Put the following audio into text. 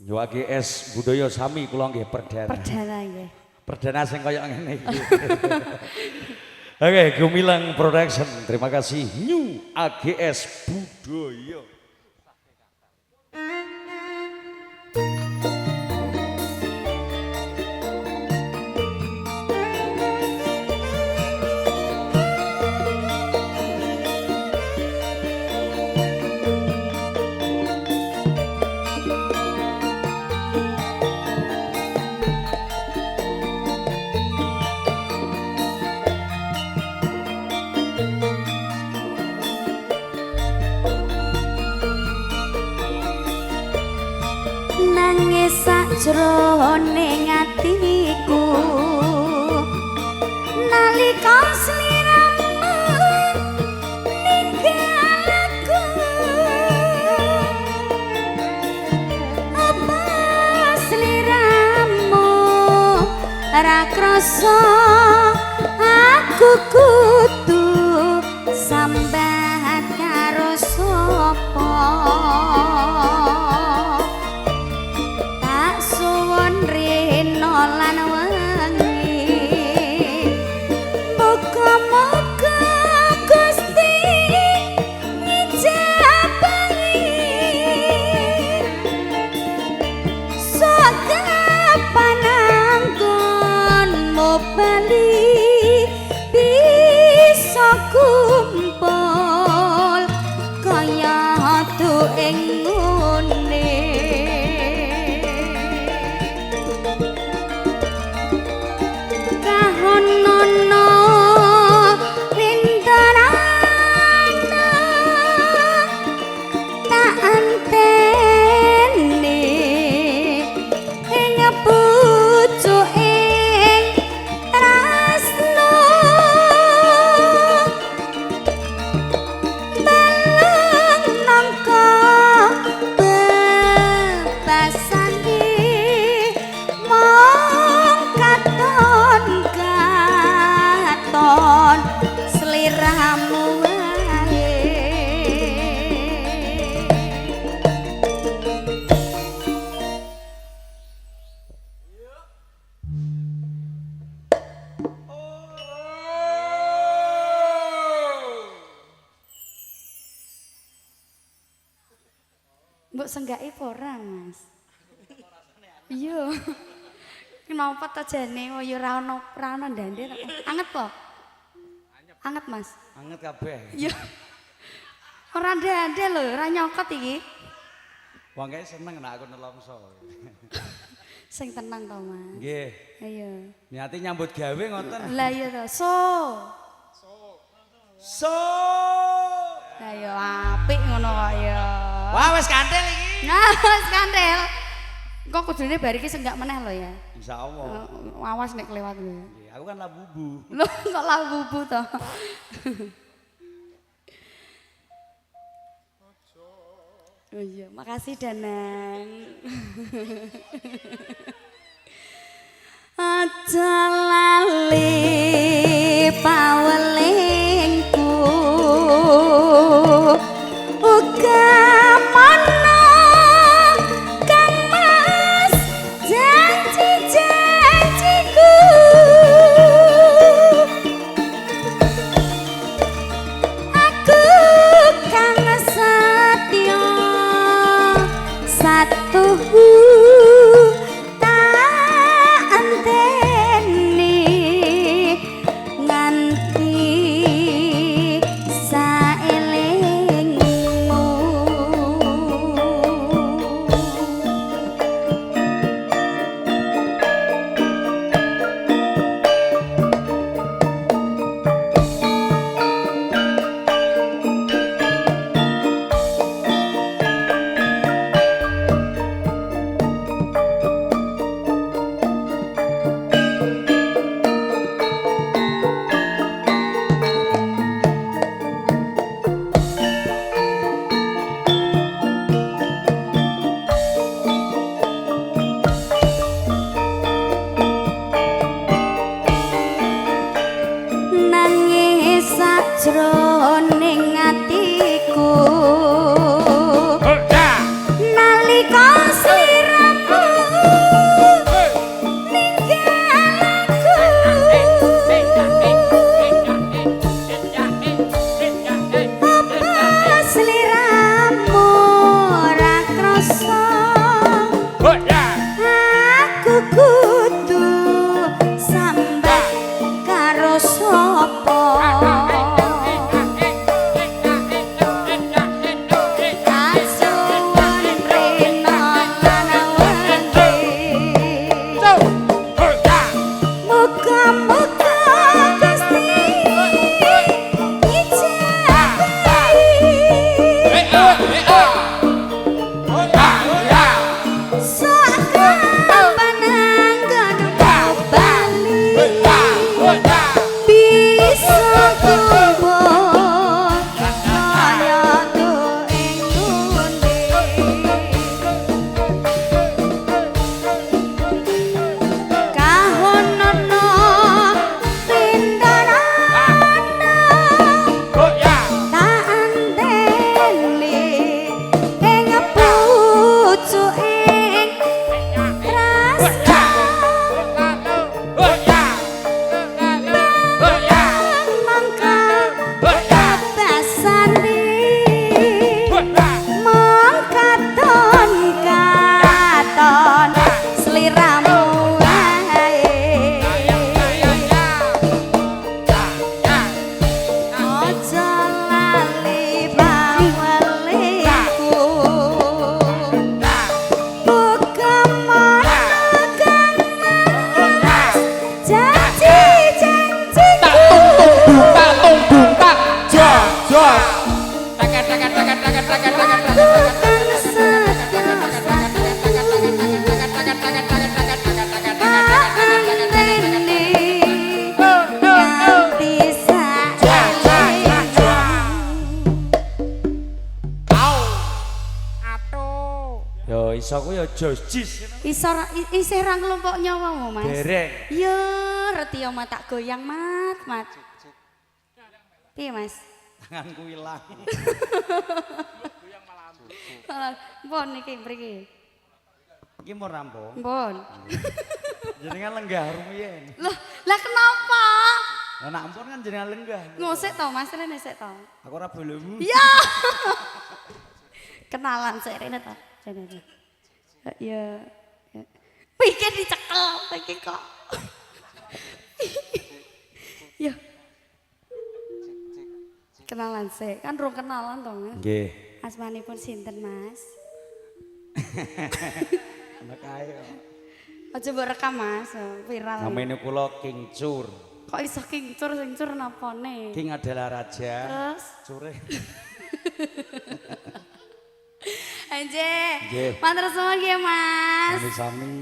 Nyuwagi es budaya sami kula nggih perdana. Perdana nggih. Perdana sing kaya ngene iki. Oke, Gumilang Production. Terima kasih New AGS Budaya. Nangis sajroning atiku nalika sliramu ninggal aku apa sliramu ra krasa aku kudu sambat karo sapa lan wengi muga-muga Gusti ngijabahi pananggonmu bali bisa kumpul kaya atu ing ngene. Nono rintarana tak antene ing pucuk ing tresno balung nangka bebasane mong katon sliramu wae. Mbok senggake ora, Mas? Iya. Kenapa to jane kaya ora ono ndandel. Anget po? Anget Mas. Anget kabeh. Iya. Ora ndandel lho, ora nyokot iki. Wong kae seneng nek aku nelongso. Sing tenang to, Mas. Nggih. Iya. Niati nyambut gawe ngoten. Lah iya to. So. Lah ya apik ngono kok ya. Wah, wis kanthil iki. Nah, wis kanthil. Kok kudune bar iki senggak meneh lho ya. Insyaallah. Awas nek kelewat lho. Nggih, aku kan labubu. Lho, kok labubu to. Oh iya, makasih Danang. Aja lali pawelingku uga mana kang mas janji-janjiku aku kang setya satu tak anteni Yo iso ku ya jojis. Isih ra nglumpuk nyawamu, Mas. Dereng. Ya, reti yo tak goyang, Mat. Piye, Mas? Tanganku ilang. Goyang malah. Mpun niki mriki. Iki mau rampung. Mpun. Jenengan lenggah rumiyin. Lah kenapa? Lah nak ampun kan jenengan lenggah. Ngosek to, Mas, rene sik to. Aku ora bolehmu. Ya. Kenalan sik rene to. Rene. Ya. Pikir dicekel iki kok. Ya. Kenalan sik, kan rung kenalan to, Mas. Nggih. Asmanipun sinten, Mas? Enak ae. Aja mbok rekam, Mas. Viral. Namanya kula King Cur. Kok iso kincur napane? King adalah raja. Terus? Cure. Anjir. Nggih. Matur suwun nggih, Mas. Sami-sami.